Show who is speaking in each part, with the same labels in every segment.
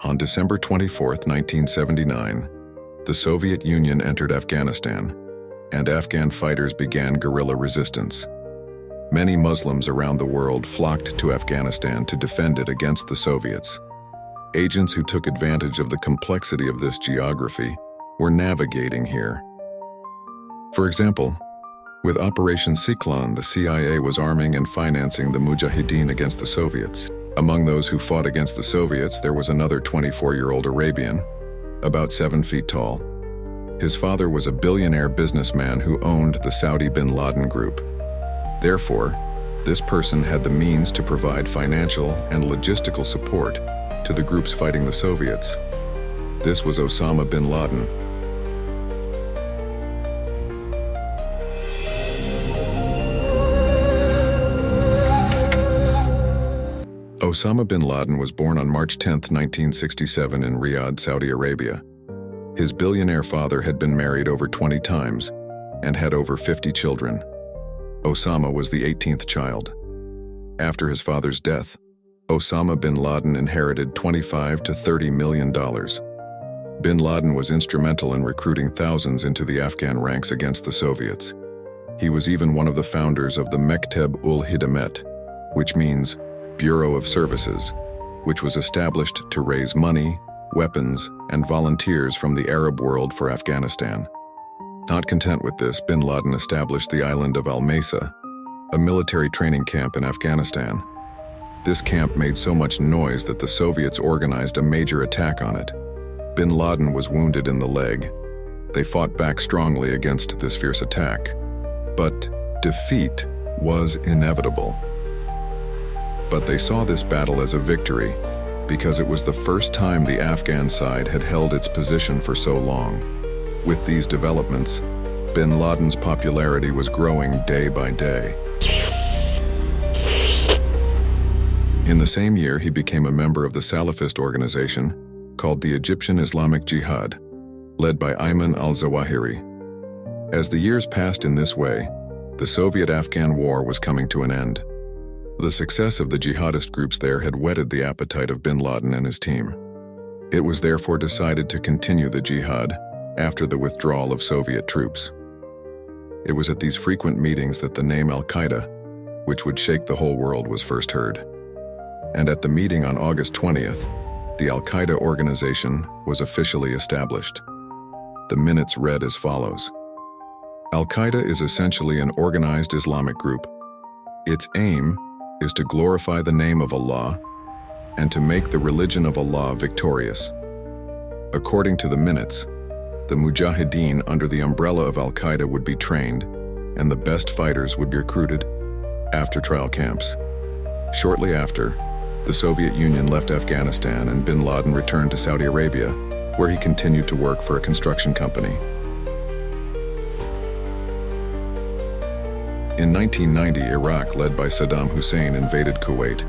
Speaker 1: On December 24, 1979, the Soviet Union entered Afghanistan, and Afghan fighters began guerrilla resistance. Many Muslims around the world flocked to Afghanistan to defend it against the Soviets. Agents who took advantage of the complexity of this geography were navigating here. For example, with Operation Cyclone, the CIA was arming and financing the Mujahideen against the Soviets. Among those who fought against the Soviets, there was another 24-year-old Arabian, about 7 feet tall. His father was a billionaire businessman who owned the Saudi bin Laden group. Therefore, this person had the means to provide financial and logistical support to the groups fighting the Soviets. This was Osama bin Laden. Osama bin Laden was born on March 10, 1967 in Riyadh, Saudi Arabia. His billionaire father had been married over 20 times and had over 50 children. Osama was the 18th child. After his father's death, Osama bin Laden inherited $25 to $30 million. Bin Laden was instrumental in recruiting thousands into the Afghan ranks against the Soviets. He was even one of the founders of the Mekteb-ul-Hidamet, which means Bureau of Services, which was established to raise money, weapons, and volunteers from the Arab world for Afghanistan. Not content with this, bin Laden established the island of Al-Mesa, a military training camp in Afghanistan. This camp made so much noise that the Soviets organized a major attack on it. Bin Laden was wounded in the leg. They fought back strongly against this fierce attack. But defeat was inevitable. But they saw this battle as a victory because it was the first time the Afghan side had held its position for so long. With these developments, bin Laden's popularity was growing day by day. In the same year, he became a member of the Salafist organization called the Egyptian Islamic Jihad, led by Ayman al-Zawahiri. As the years passed in this way, the Soviet-Afghan War was coming to an end. The success of the jihadist groups there had whetted the appetite of bin Laden and his team. It was therefore decided to continue the jihad after the withdrawal of Soviet troops. It was at these frequent meetings that the name Al-Qaeda, which would shake the whole world, was first heard. And at the meeting on August 20th, the Al-Qaeda organization was officially established. The minutes read as follows. Al-Qaeda is essentially an organized Islamic group. Its aim is to glorify the name of Allah and to make the religion of Allah victorious. According to the minutes, the Mujahideen under the umbrella of Al-Qaeda would be trained, and the best fighters would be recruited after trial camps. Shortly after, the Soviet Union left Afghanistan and bin Laden returned to Saudi Arabia, where he continued to work for a construction company. In 1990, Iraq, led by Saddam Hussein, invaded Kuwait.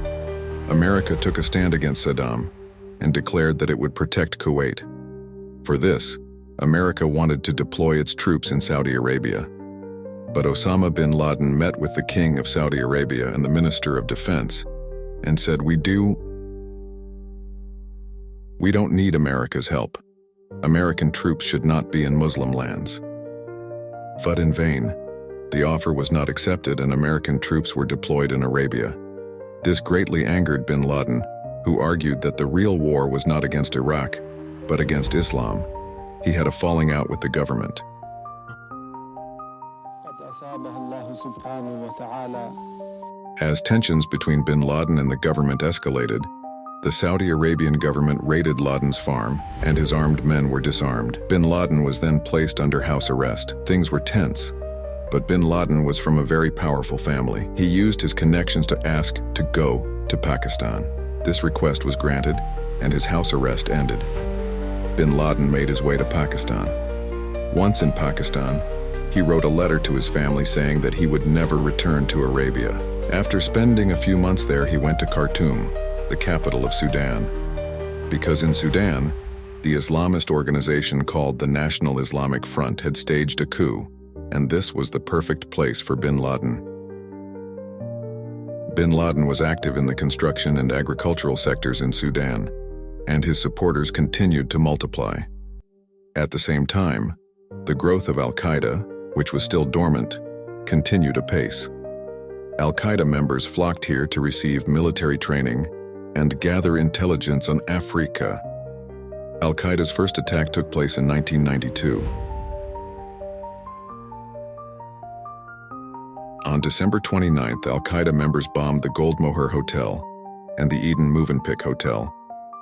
Speaker 1: America took a stand against Saddam and declared that it would protect Kuwait. For this, America wanted to deploy its troops in Saudi Arabia. But Osama bin Laden met with the King of Saudi Arabia and the Minister of Defense and said, We don't need America's help. American troops should not be in Muslim lands. But in vain. The offer was not accepted and American troops were deployed in Arabia. This greatly angered bin Laden, who argued that the real war was not against Iraq, but against Islam. He had a falling out with the government. As tensions between bin Laden and the government escalated, the Saudi Arabian government raided Laden's farm and his armed men were disarmed. Bin Laden was then placed under house arrest. Things were tense. But bin Laden was from a very powerful family. He used his connections to ask to go to Pakistan. This request was granted, and his house arrest ended. Bin Laden made his way to Pakistan. Once in Pakistan, he wrote a letter to his family saying that he would never return to Arabia. After spending a few months there, he went to Khartoum, the capital of Sudan. Because in Sudan, the Islamist organization called the National Islamic Front had staged a coup, and this was the perfect place for bin Laden. Bin Laden was active in the construction and agricultural sectors in Sudan. and his supporters continued to multiply. At the same time, the growth of Al-Qaeda, which was still dormant, continued apace. Al-Qaeda members flocked here to receive military training and gather intelligence on Africa. Al-Qaeda's first attack took place in 1992. On December 29th, Al-Qaeda members bombed the Gold Moher Hotel and the Eden Movenpick Hotel,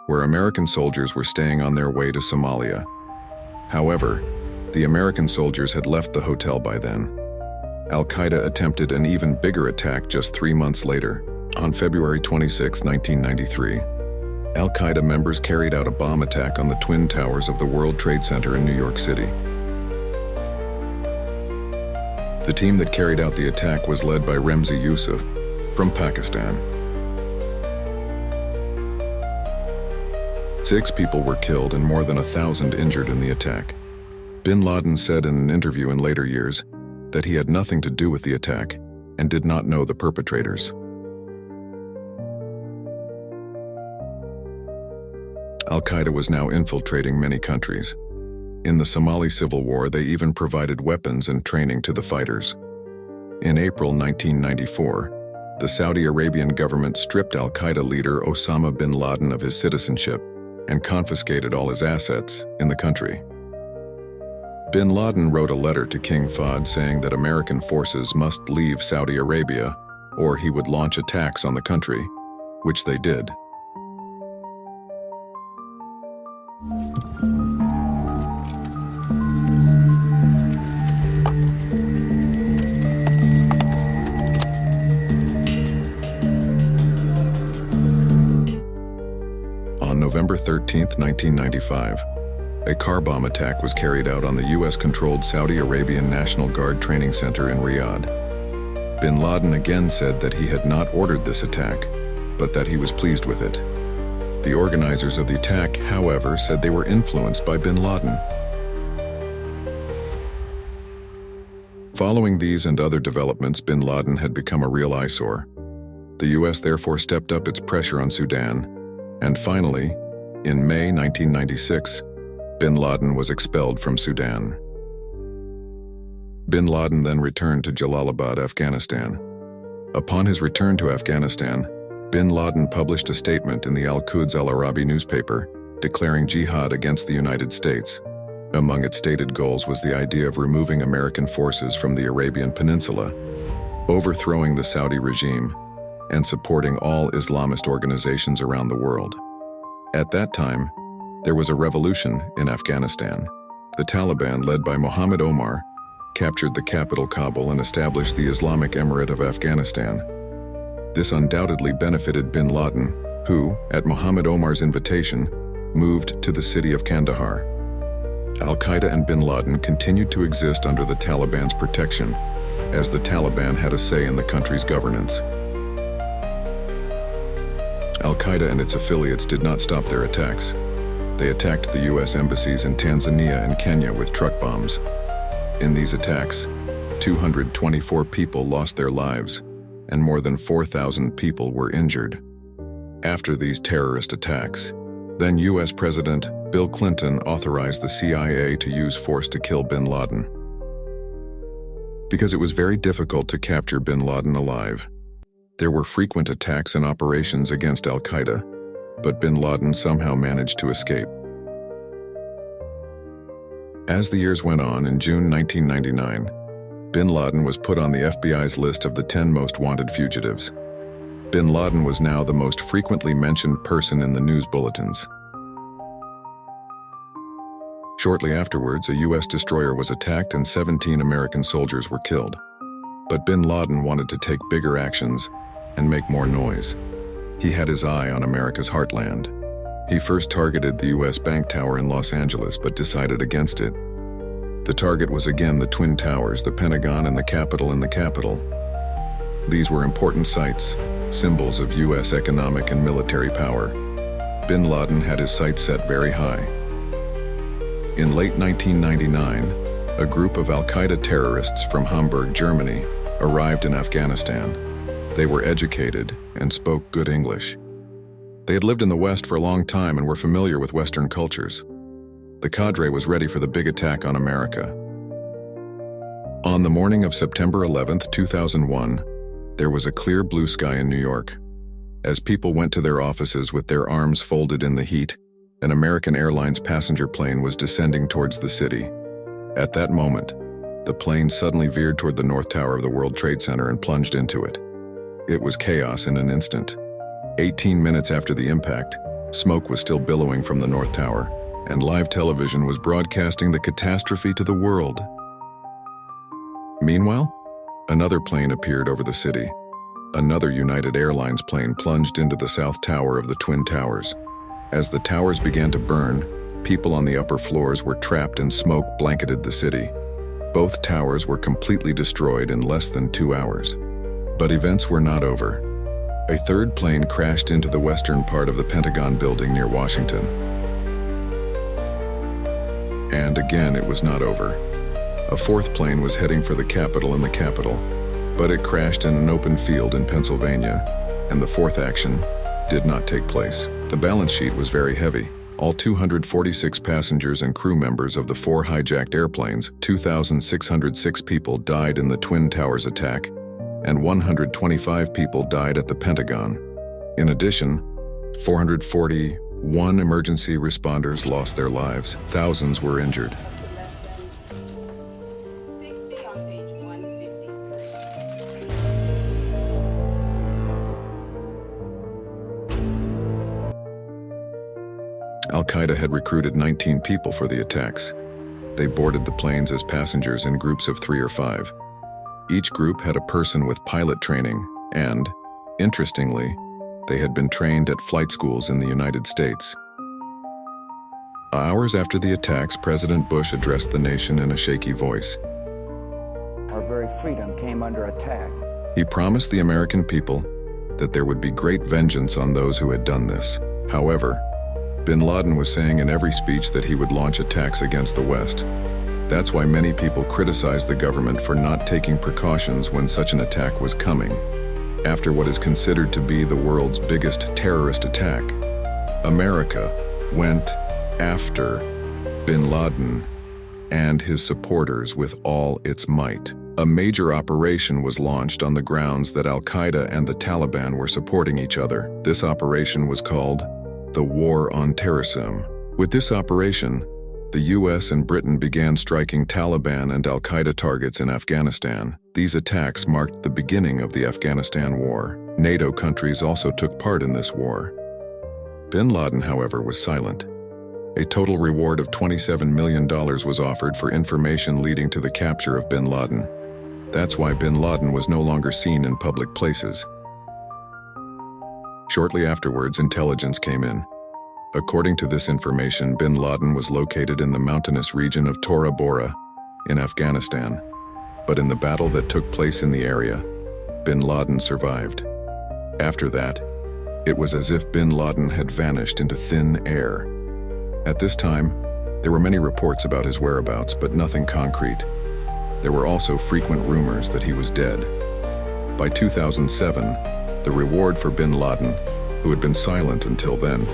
Speaker 1: where American soldiers were staying on their way to Somalia. However, the American soldiers had left the hotel by then. Al-Qaeda attempted an even bigger attack just 3 months later. On February 26, 1993, Al-Qaeda members carried out a bomb attack on the Twin Towers of the World Trade Center in New York City. The team that carried out the attack was led by Ramzi Yusuf from Pakistan. 6 people were killed and more than 1,000 injured in the attack. Bin Laden said in an interview in later years that he had nothing to do with the attack and did not know the perpetrators. Al-Qaeda was now infiltrating many countries. In the Somali civil war, they even provided weapons and training to the fighters. In April 1994, the Saudi Arabian government stripped Al-Qaeda leader Osama bin Laden of his citizenship and confiscated all his assets in the country. Bin Laden wrote a letter to King Fahd saying that American forces must leave Saudi Arabia or he would launch attacks on the country, which they did. On November 13, 1995, a car bomb attack was carried out on the US-controlled Saudi Arabian National Guard Training Center in Riyadh. Bin Laden again said that he had not ordered this attack, but that he was pleased with it. The organizers of the attack, however, said they were influenced by bin Laden. Following these and other developments, bin Laden had become a real eyesore. The US therefore stepped up its pressure on Sudan, and finally, in May 1996, bin Laden was expelled from Sudan. Bin Laden then returned to Jalalabad, Afghanistan. Upon his return to Afghanistan, bin Laden published a statement in the Al-Quds Al-Arabi newspaper declaring jihad against the United States. Among its stated goals was the idea of removing American forces from the Arabian Peninsula, overthrowing the Saudi regime, and supporting all Islamist organizations around the world. At that time, there was a revolution in Afghanistan. The Taliban, led by Mohammed Omar, captured the capital Kabul and established the Islamic Emirate of Afghanistan. This undoubtedly benefited bin Laden, who, at Mohammed Omar's invitation, moved to the city of Kandahar. Al-Qaeda and bin Laden continued to exist under the Taliban's protection, as the Taliban had a say in the country's governance. Al-Qaeda and its affiliates did not stop their attacks. They attacked the US embassies in Tanzania and Kenya with truck bombs. In these attacks, 224 people lost their lives, and more than 4,000 people were injured. After these terrorist attacks, then US President Bill Clinton authorized the CIA to use force to kill bin Laden. Because it was very difficult to capture bin Laden alive, there were frequent attacks and operations against Al-Qaeda, but bin Laden somehow managed to escape. As the years went on, in June 1999, bin Laden was put on the FBI's list of the 10 most wanted fugitives. Bin Laden was now the most frequently mentioned person in the news bulletins. Shortly afterwards, a US destroyer was attacked and 17 American soldiers were killed. But bin Laden wanted to take bigger actions and make more noise. He had his eye on America's heartland. He first targeted the US Bank Tower in Los Angeles, but decided against it. The target was again the Twin Towers, the Pentagon, and the Capitol in the capital. These were important sites, symbols of US economic and military power. Bin Laden had his sights set very high. In late 1999, a group of Al-Qaeda terrorists from Hamburg, Germany, arrived in Afghanistan. They were educated and spoke good English. They had lived in the West for a long time and were familiar with Western cultures. The cadre was ready for the big attack on America. On the morning of September 11, 2001, there was a clear blue sky in New York. As people went to their offices with their arms folded in the heat, an American Airlines passenger plane was descending towards the city. At that moment, the plane suddenly veered toward the North Tower of the World Trade Center and plunged into it. It was chaos in an instant. 18 minutes after the impact, smoke was still billowing from the North Tower, and live television was broadcasting the catastrophe to the world. Meanwhile, another plane appeared over the city. Another United Airlines plane plunged into the South Tower of the Twin Towers. As the towers began to burn, people on the upper floors were trapped and smoke blanketed the city. Both towers were completely destroyed in less than 2 hours. But events were not over. A third plane crashed into the western part of the Pentagon building near Washington. And again, it was not over. A fourth plane was heading for the Capitol in the capital, but it crashed in an open field in Pennsylvania, and the fourth action did not take place. The balance sheet was very heavy. All 246 passengers and crew members of the 4 hijacked airplanes, 2,606 people died in the Twin Towers attack, and 125 people died at the Pentagon. In addition, 441 emergency responders lost their lives. Thousands were injured. Al-Qaeda had recruited 19 people for the attacks. They boarded the planes as passengers in groups of 3 or 5. Each group had a person with pilot training and, interestingly, they had been trained at flight schools in the United States. Hours after the attacks, President Bush addressed the nation in a shaky voice.
Speaker 2: Our very freedom came under attack.
Speaker 1: He promised the American people that there would be great vengeance on those who had done this. However, Bin Laden was saying in every speech that he would launch attacks against the West. That's why many people criticized the government for not taking precautions when such an attack was coming. After what is considered to be the world's biggest terrorist attack, America went after Bin Laden and his supporters with all its might. A major operation was launched on the grounds that Al-Qaeda and the Taliban were supporting each other. This operation was called the War on Terrorism. With this operation, the US and Britain began striking Taliban and Al-Qaeda targets in Afghanistan. These attacks marked the beginning of the Afghanistan War. NATO countries also took part in this war. Bin Laden, however, was silent. A total reward of $27 million was offered for information leading to the capture of Bin Laden. That's why Bin Laden was no longer seen in public places. Shortly afterwards, intelligence came in. According to this information, Bin Laden was located in the mountainous region of Tora Bora in Afghanistan. But in the battle that took place in the area, Bin Laden survived. After that, it was as if Bin Laden had vanished into thin air. At this time, there were many reports about his whereabouts, but nothing concrete. There were also frequent rumors that he was dead. By 2007, the reward for Bin Laden, who had been silent until then,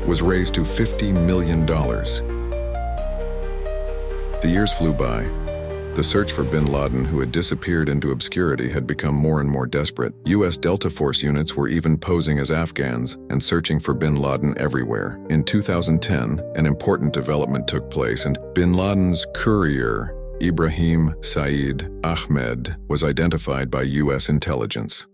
Speaker 1: was raised to $50 million. The years flew by. The search for Bin Laden, who had disappeared into obscurity, had become more and more desperate. U.S. Delta Force units were even posing as Afghans and searching for Bin Laden everywhere. In 2010, an important development took place, and Bin Laden's courier, Ibrahim Saeed Ahmed, was identified by U.S. intelligence.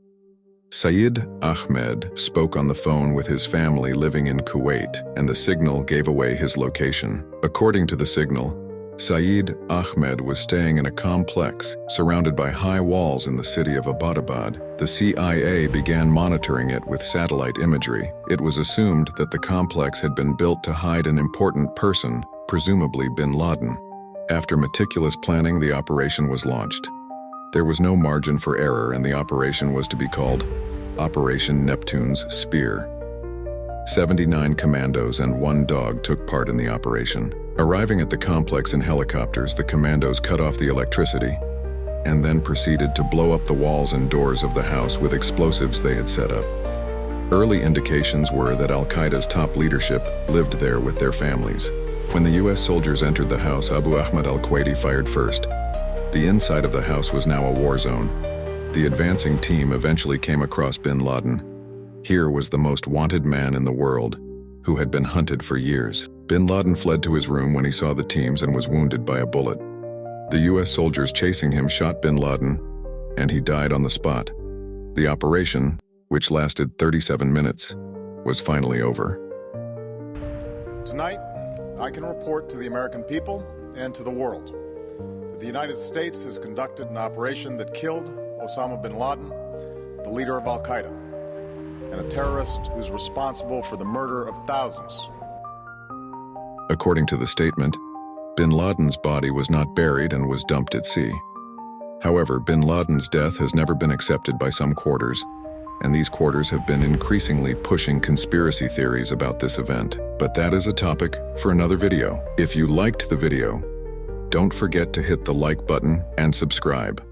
Speaker 1: Saeed Ahmed spoke on the phone with his family living in Kuwait, and the signal gave away his location. According to the signal, Saeed Ahmed was staying in a complex surrounded by high walls in the city of Abbottabad. The CIA began monitoring it with satellite imagery. It was assumed that the complex had been built to hide an important person, presumably Bin Laden. After meticulous planning, the operation was launched. There was no margin for error, and the operation was to be called Operation Neptune's Spear. 79 commandos and 1 dog took part in the operation. Arriving at the complex in helicopters, the commandos cut off the electricity and then proceeded to blow up the walls and doors of the house with explosives they had set up. Early indications were that Al-Qaeda's top leadership lived there with their families. When the US soldiers entered the house, Abu Ahmed al-Quwaiti fired first. The inside of the house was now a war zone. The advancing team eventually came across bin Laden. Here was the most wanted man in the world, who had been hunted for years. Bin Laden fled to his room when he saw the teams and was wounded by a bullet. The US soldiers chasing him shot bin Laden, and he died on the spot. The operation, which lasted 37 minutes, was finally over.
Speaker 3: Tonight, I can report to the American people and to the world that the United States has conducted an operation that killed Osama bin Laden, the leader of Al-Qaeda, and a terrorist who's responsible for the murder of thousands.
Speaker 1: According to the statement, bin Laden's body was not buried and was dumped at sea. However, bin Laden's death has never been accepted by some quarters, and these quarters have been increasingly pushing conspiracy theories about this event. But that is a topic for another video. If you liked the video, don't forget to hit the like button and subscribe.